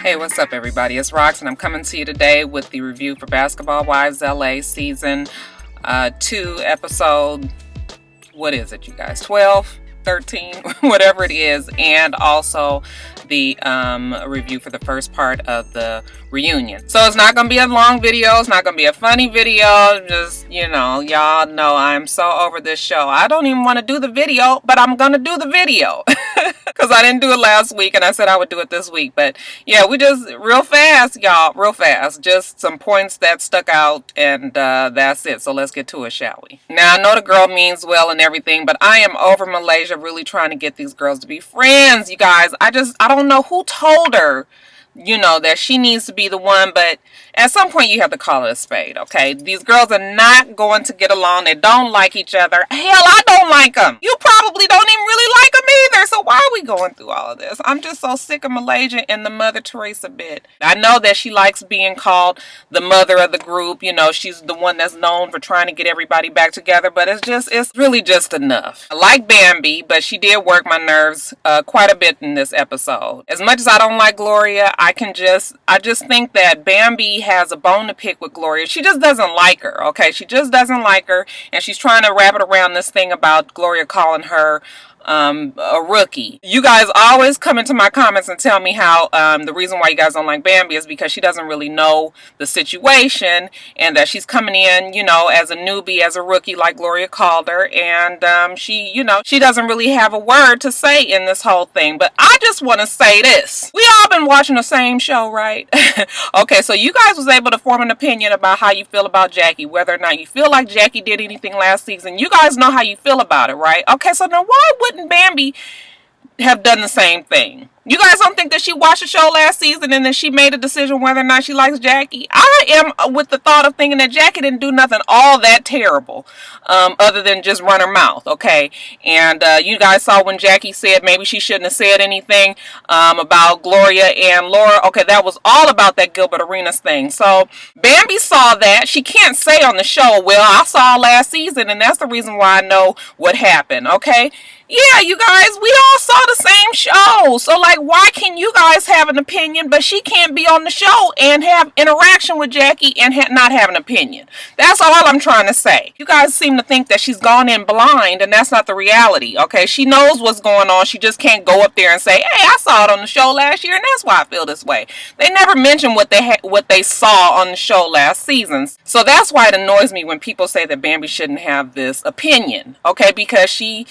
Hey, what's up everybody? It's Rox and I'm coming to you today with the review for Basketball Wives LA season 2 episode, what is it you guys, 12, 13, whatever it is, and also the review for the first part of the reunion. So it's not going to be a long video, it's not going to be a funny video, just, you know, y'all know I'm so over this show. I don't even want to do the video, but I'm going to do the video. Because I didn't do it last week and I said I would do it this week. But yeah, we just real fast, y'all, real fast. Just some points that stuck out and that's it. So let's get to it, shall we? Now, I know the girl means well and everything, but I am over Malaysia really trying to get these girls to be friends, you guys. I don't know who told her, you know, that she needs to be the one, but at some point you have to call it a spade, okay? These girls are not going to get along. They don't like each other. Hell, I don't like them. You probably don't even really like them either. So why are we going through all of this? I'm just so sick of Malaysia and the Mother Teresa bit. I know that she likes being called the mother of the group. You know, she's the one that's known for trying to get everybody back together, but it's really just enough. I like Bambi, but she did work my nerves quite a bit in this episode. As much as I don't like Gloria, I just think that Bambi has a bone to pick with Gloria. She just doesn't like her, okay? She just doesn't like her, and she's trying to wrap it around this thing about Gloria calling her a rookie. You guys always come into my comments and tell me how the reason why you guys don't like Bambi is because she doesn't really know the situation and that she's coming in, you know, as a newbie, as a rookie, like Gloria called her, and she, you know, she doesn't really have a word to say in this whole thing. But I just want to say this. We all been watching the same show, right? Okay, so you guys was able to form an opinion about how you feel about Jackie, whether or not you feel like Jackie did anything last season. You guys know how you feel about it, right? Okay, so now why wouldn't Bambi have done the same thing? You guys don't think that she watched the show last season and then she made a decision whether or not she likes Jackie? I am with the thought of thinking that Jackie didn't do nothing all that terrible other than just run her mouth, okay? And you guys saw when Jackie said maybe she shouldn't have said anything about Gloria and Laura. Okay, that was all about that Gilbert Arenas thing. So Bambi saw that. She can't say on the show, well, I saw last season and that's the reason why I know what happened, okay? Yeah, you guys, we all saw the same show. So, like, why can you guys have an opinion, but she can't be on the show and have interaction with Jackie and not have an opinion? That's all I'm trying to say. You guys seem to think that she's gone in blind, and that's not the reality, okay? She knows what's going on. She just can't go up there and say, hey, I saw it on the show last year, and that's why I feel this way. They never mention what they saw on the show last season. So that's why it annoys me when people say that Bambi shouldn't have this opinion, okay? Because she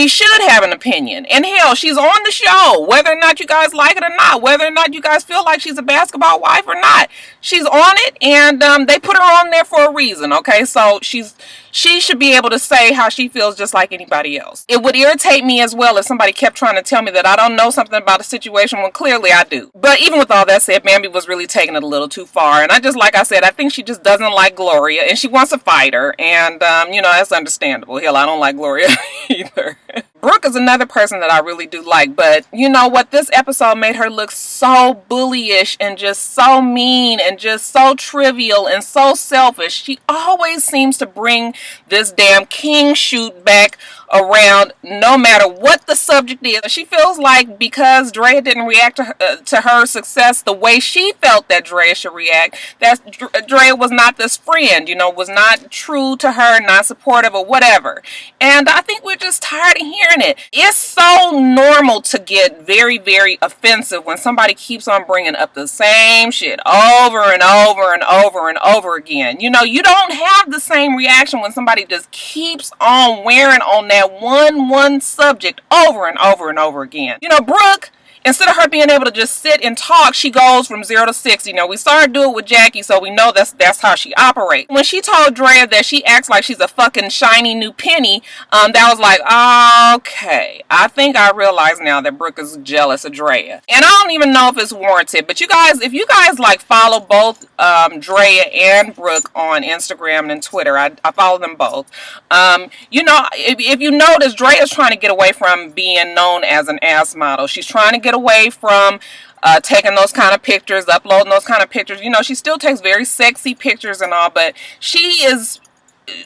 should have an opinion. And hell, she's on the show, whether or not you guys like it or not, whether or not you guys feel like she's a basketball wife or not. She's on it, and they put her on there for a reason, okay? So she should be able to say how she feels just like anybody else. It would irritate me as well if somebody kept trying to tell me that I don't know something about a situation when clearly I do. But even with all that said, Bambi was really taking it a little too far. And like I said, I think she just doesn't like Gloria, and she wants to fight her. And, you know, that's understandable. Hell, I don't like Gloria either. Brooke is another person that I really do like, but you know what? This episode made her look so bullyish and just so mean and just so trivial and so selfish. She always seems to bring this damn king shoot back around no matter what the subject is. She feels like because Drea didn't react to her success the way she felt that Drea should react, that Drea was not this friend, you know, was not true to her, not supportive or whatever. And I think we're just tired of hearing it. It's so normal to get very, very offensive when somebody keeps on bringing up the same shit over and over and over and over again. You know, you don't have the same reaction when somebody just keeps on wearing on that one subject over and over and over again. You know, Brooke, instead of her being able to just sit and talk, she goes from 0 to 60. You know, we saw her do it with Jackie, so we know that's how she operates. When she told Drea that she acts like she's a fucking shiny new penny, that was like, okay. I think I realize now that Brooke is jealous of Drea. And I don't even know if it's warranted, but you guys, if you guys like follow both Drea and Brooke on Instagram and Twitter, I follow them both. You know, if you notice, Drea's trying to get away from being known as an ass model. She's trying to get away from taking those kind of pictures, uploading those kind of pictures. You know, she still takes very sexy pictures and all, but she is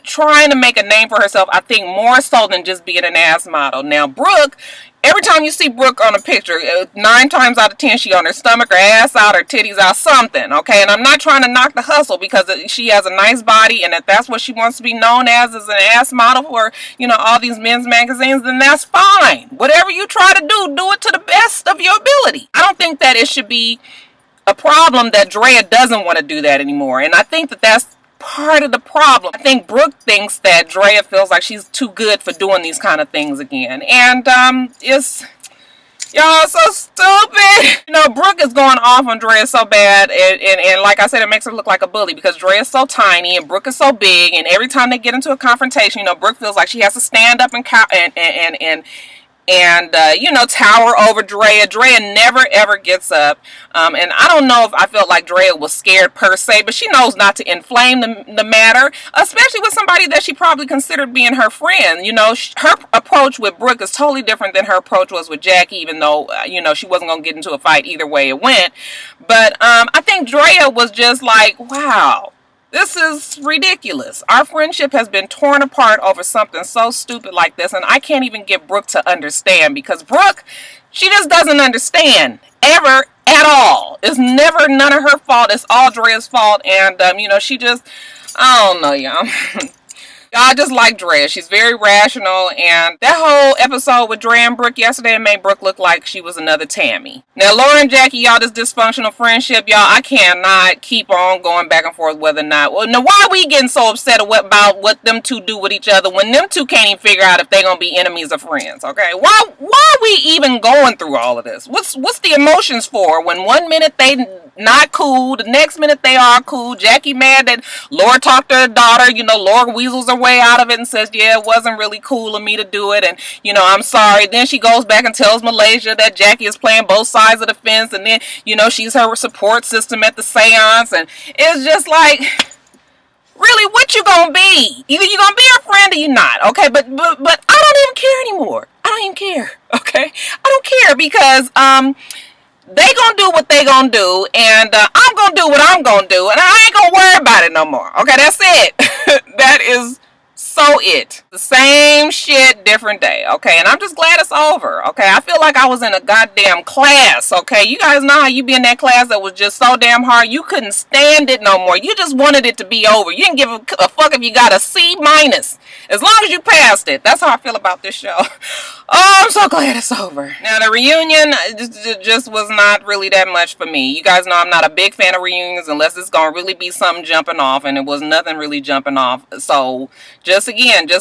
trying to make a name for herself, I think, more so than just being an ass model. Now, Brooke, every time you see Brooke on a picture, 9 times out of 10, she on her stomach, her ass out, her titties out, something, okay? And I'm not trying to knock the hustle, because she has a nice body, and if that's what she wants to be known as an ass model for, all these men's magazines, then that's fine. Whatever you try to do it to the best of your ability. I don't think that it should be a problem that Drea doesn't want to do that anymore, and I think that that's part of the problem. I think Brooke thinks that Drea feels like she's too good for doing these kind of things again, and it's, y'all, so stupid. Brooke is going off on Drea so bad, and like I said, it makes her look like a bully, because Drea is so tiny and Brooke is so big, and every time they get into a confrontation, Brooke feels like she has to stand up and tower over Drea. Drea never ever gets up. And I don't know if I felt like Drea was scared per se, but she knows not to inflame the matter, especially with somebody that she probably considered being her friend. Her approach with Brooke is totally different than her approach was with Jackie, even though, she wasn't going to get into a fight either way it went. But I think Drea was just like, wow. This is ridiculous. Our friendship has been torn apart over something so stupid like this, and I can't even get Brooke to understand, because Brooke, she just doesn't understand ever at all. It's never none of her fault. It's all Drea's fault, and she just, I don't know, y'all. I just like Drea. She's very rational, and that whole episode with Drea and Brooke yesterday made Brooke look like she was another Tammy. Now, Laura and Jackie, y'all, this dysfunctional friendship, y'all, I cannot keep on going back and forth whether or not. Well, now, why are we getting so upset about what them two do with each other when them two can't even figure out if they're gonna be enemies or friends? Okay, why are we even going through all of this? What's the emotions for when one minute they not cool, the next minute they are cool? Jackie mad that Laura talked to her daughter. Laura weasels her way out of it and says, yeah, it wasn't really cool of me to do it, and I'm sorry. Then she goes back and tells Malaysia that Jackie is playing both sides of the fence, and then she's her support system at the seance, and it's just like, really, what you gonna be? Either you gonna be her friend or you not, okay? But I don't even care anymore. I don't even care, okay? I don't care, because they gonna do what they gonna do, and I'm gonna do what I'm gonna do, and I ain't gonna worry about it no more. Okay, that's it. That is so it. The same shit, different day. Okay, and I'm just glad it's over. Okay, I feel like I was in a goddamn class. Okay, you guys know how you be in that class that was just so damn hard you couldn't stand it no more. You just wanted it to be over. You didn't give a fuck if you got a C minus, as long as you passed it. That's how I feel about this show. Oh, I'm so glad it's over. Now, the reunion just was not really that much for me. You guys know I'm not a big fan of reunions unless it's going to really be something jumping off, and it was nothing really jumping off. So, just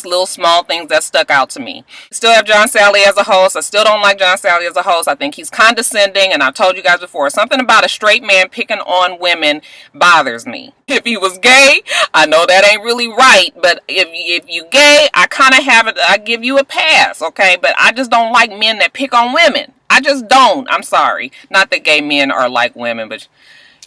little small things that stuck out to me. Still have John Sally as a host. I still don't like John Sally as a host. I think he's condescending, and I've told you guys before, something about a straight man picking on women bothers me. If he was gay, I know that ain't really right, but if you gay, I kind of have it, I give you a pass, okay? But I just don't like men that pick on women. I just don't. I'm sorry. Not that gay men are like women, but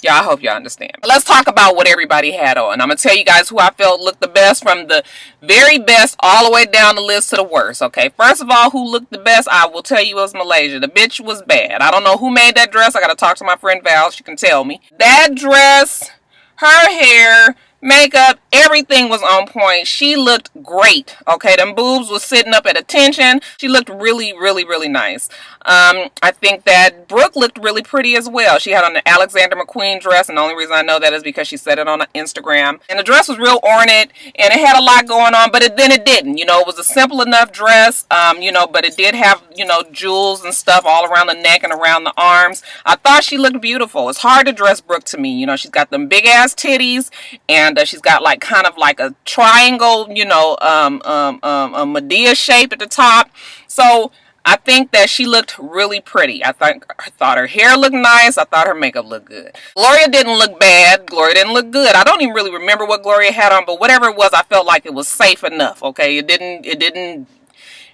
yeah, I hope y'all understand. Let's talk about what everybody had on. I'm going to tell you guys who I felt looked the best, from the very best all the way down the list to the worst, okay? First of all, who looked the best, I will tell you, was Malaysia. The bitch was bad. I don't know who made that dress. I got to talk to my friend Val. She can tell me. That dress, her hair, makeup, everything was on point. She looked great, okay? Them boobs was sitting up at attention. She looked really, really, really nice. I think that Brooke looked really pretty as well. She had on the Alexander McQueen dress, and the only reason I know that is because she said it on Instagram. And the dress was real ornate, and it had a lot going on, but then it didn't. It was a simple enough dress, but it did have, jewels and stuff all around the neck and around the arms. I thought she looked beautiful. It's hard to dress Brooke to me. She's got them big ass titties, and she's got kind of like a triangle, a Medea shape at the top. So I think that she looked really pretty. I thought her hair looked nice. I thought her makeup looked good. Gloria didn't look bad. Gloria didn't look good. I don't even really remember what Gloria had on, but whatever it was, I felt like it was safe enough. Okay, it didn't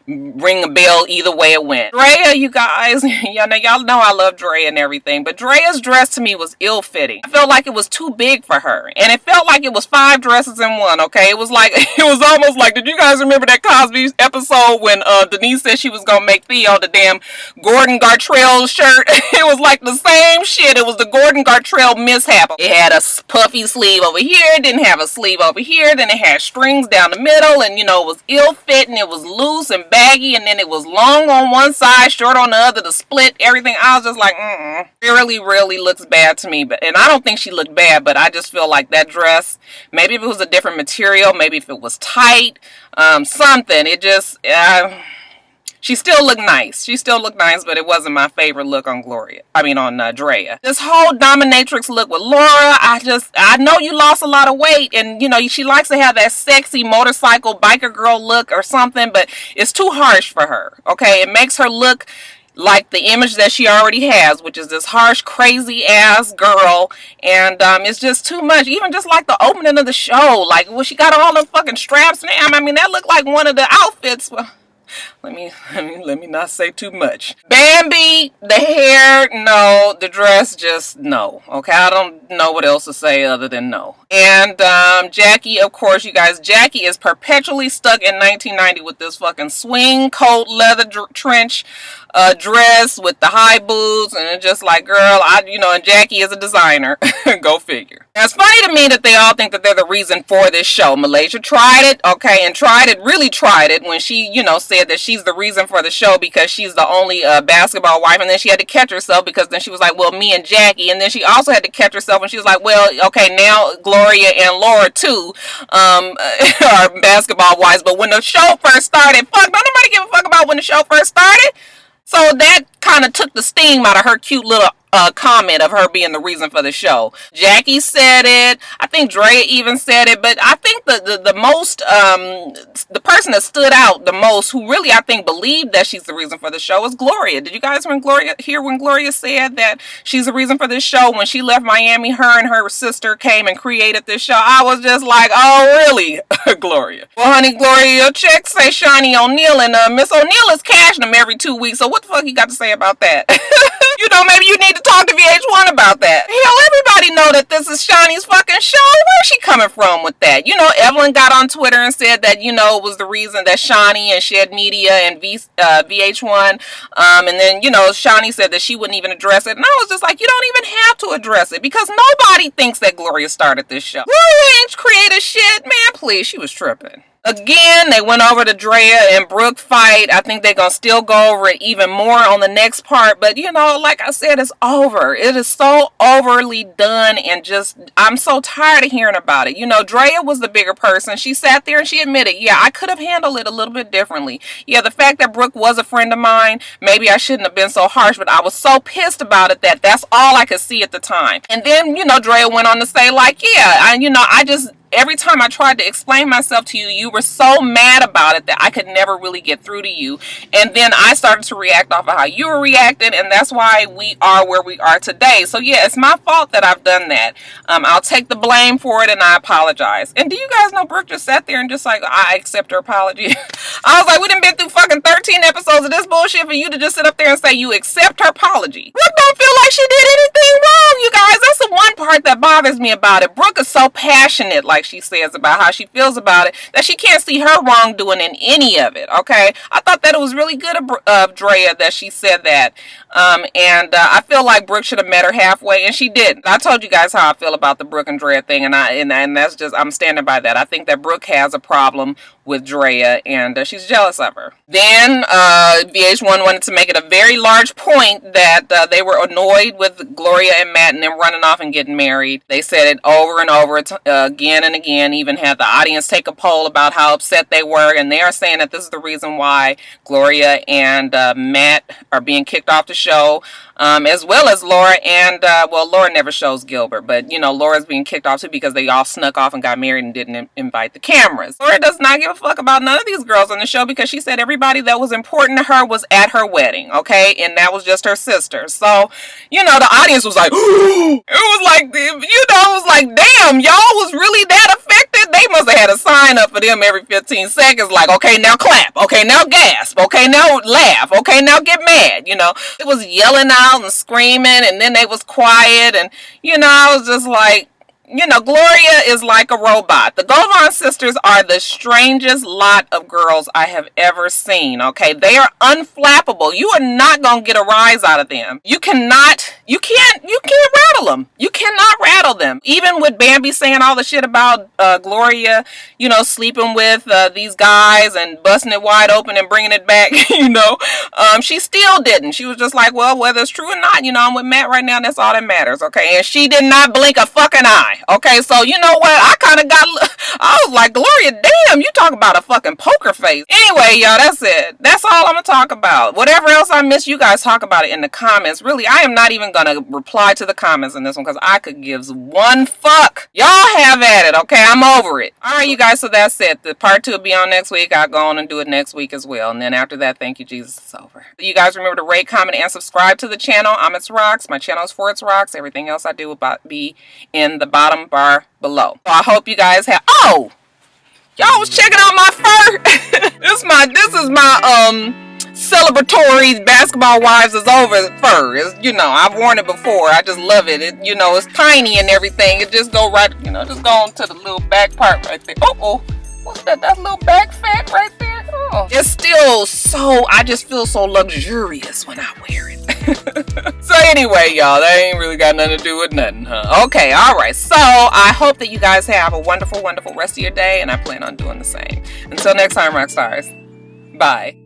ring a bell either way it went. Drea, you guys, y'all know I love Drea and everything, but Drea's dress to me was ill-fitting. I felt like it was too big for her, and it felt like it was 5 dresses in one, okay? It was like, it was almost like, did you guys remember that Cosby episode when Denise said she was gonna make Theo the damn Gordon Gartrell shirt? It was like the same shit. It was the Gordon Gartrell mishap. It had a puffy sleeve over here, didn't have a sleeve over here, then it had strings down the middle, and it was ill-fitting, it was loose and baggy, and then it was long on one side, short on the other, the split, everything. I was just like, It really looks bad to me. And I don't think she looked bad, but I just feel like that dress, maybe if it was a different material, maybe if it was tight, something, it just, she still looked nice. She still looked nice, but it wasn't my favorite look on on Drea. This whole dominatrix look with Laura, I know you lost a lot of weight, and she likes to have that sexy motorcycle biker girl look or something, but it's too harsh for her, okay? It makes her look like the image that she already has, which is this harsh, crazy ass girl, and it's just too much. Even just like the opening of the show, like, well, she got all the fucking straps now. I mean, that looked like one of the outfits. Well, let me not say too much. Bambi, the hair, no. The dress, just no. Okay, I don't know what else to say other than no. And Jackie, of course, you guys, Jackie is perpetually stuck in 1990 with this fucking swing coat leather trench dress with the high boots, and it's just like, girl, and Jackie is a designer. Go figure. Now, it's funny to me that they all think that they're the reason for this show. Malaysia tried it, okay, and really tried it when she, said that she's the reason for the show because she's the only basketball wife, and then she had to catch herself because then she was like, well, me and Jackie, and then she also had to catch herself and she was like, well, okay, now Gloria and Laura too are basketball wives, but when the show first started, don't nobody give a fuck about when the show first started. So that kind of took the steam out of her cute little comment of her being the reason for the show. Jackie said it. I think Drea even said it. But I think the most, the person that stood out the most, who really I think believed that she's the reason for the show, was Gloria. Did you guys hear when Gloria said that she's the reason for this show? When she left Miami, her and her sister came and created this show. I was just like, oh, really, Gloria? Well, honey, Gloria, your checks say Shawnee O'Neal, and Miss O'Neal is cashing them every 2 weeks. So what the fuck you got to say about that? Maybe you need to talk to VH1 about that. Hell, everybody know that this is Shawnee's fucking show. Where's she coming from with that? Evelyn got on Twitter and said that, it was the reason that Shawnee and Shed Media and VH1, and then, Shawnee said that she wouldn't even address it. And I was just like, you don't even have to address it because nobody thinks that Gloria started this show. Gloria ain't created shit. Man, please, she was tripping. Again, they went over the Drea and Brooke fight. I think they're going to still go over it even more on the next part. But, like I said, it's over. It is so overly done, and just, I'm so tired of hearing about it. Drea was the bigger person. She sat there and she admitted, yeah, I could have handled it a little bit differently. Yeah, the fact that Brooke was a friend of mine, maybe I shouldn't have been so harsh, but I was so pissed about it that's all I could see at the time. And then, Drea went on to say, like, yeah, I just... Every time I tried to explain myself to you, you were so mad about it that I could never really get through to you. And then I started to react off of how you were reacting, and that's why we are where we are today. So yeah, it's my fault that I've done that. I'll take the blame for it, and I apologize. And do you guys know Brooke just sat there and just like, I accept her apology? I was like, we done been through fucking 13 episodes of this bullshit for you to just sit up there and say you accept her apology. Brooke don't feel like she did anything wrong, you guys. That's the one part that bothers me about it. Brooke is so passionate, like she says about how she feels about it, that she can't see her wrongdoing in any of it, okay? I thought that it was really good of Drea that she said that. And I feel like Brooke should have met her halfway, and she didn't. I told you guys how I feel about the Brooke and Drea thing, and that's just, I'm standing by that. I think that Brooke has a problem with Drea, and she's jealous of her. Then VH1 wanted to make it a very large point that they were annoyed with Gloria and Matt and them running off and getting married. They said it over and over again and again, even had the audience take a poll about how upset they were, and they are saying that this is the reason why Gloria and Matt are being kicked off the show, as well as Laura and, Laura never shows Gilbert, but, Laura's being kicked off too because they all snuck off and got married and didn't invite the cameras. Laura does not give a fuck about none of these girls on the show because she said everybody that was important to her was at her wedding, okay? And that was just her sister. So, the audience was like, it was like, damn, y'all was really that affected? They must have had a sign hand up for them every 15 seconds, like, okay, now clap, okay, now gasp, okay, now laugh, okay, now get mad, you know. It was yelling out and screaming, and then they was quiet, and, you know, I was just like, you know, Gloria is like a robot. The Govan sisters are the strangest lot of girls I have ever seen, okay? They are unflappable. You are not going to get a rise out of them. You can't rattle them. You cannot rattle them. Even with Bambi saying all the shit about Gloria, you know, sleeping with these guys and busting it wide open and bringing it back, you know, she still didn't. She was just like, well, whether it's true or not, you know, I'm with Matt right now, and that's all that matters, okay? And she did not blink a fucking eye. Okay, so you know what? I was like, Gloria, damn, you talk about a fucking poker face. Anyway, y'all, that's it. That's all I'm gonna talk about. Whatever else I miss, you guys talk about it in the comments. Really, I am not even gonna reply to the comments in this one because I could give one fuck. Y'all have at it, okay? I'm over it. Alright, you guys, so that's it. The part 2 will be on next week. I'll go on and do it next week as well. And then after that, thank you, Jesus, it's over. You guys remember to rate, comment, and subscribe to the channel. I'm itsrox. My channel is for itsrox. Everything else I do will be in the bottom bar below. So I hope you guys have. Oh, y'all was checking out my fur. this is my celebratory Basketball Wives is over fur. It's, you know, I've worn it before. I just love it. You know, it's tiny and everything. It just go right, you know, just go on to the little back part right there. Oh, what's that? That little back fat right there. Oh, it's still so. I just feel so luxurious when I wear it. So anyway, y'all, that ain't really got nothing to do with nothing, huh? Okay, alright. So I hope that you guys have a wonderful, wonderful rest of your day, and I plan on doing the same. Until next time, Roxstars. Bye.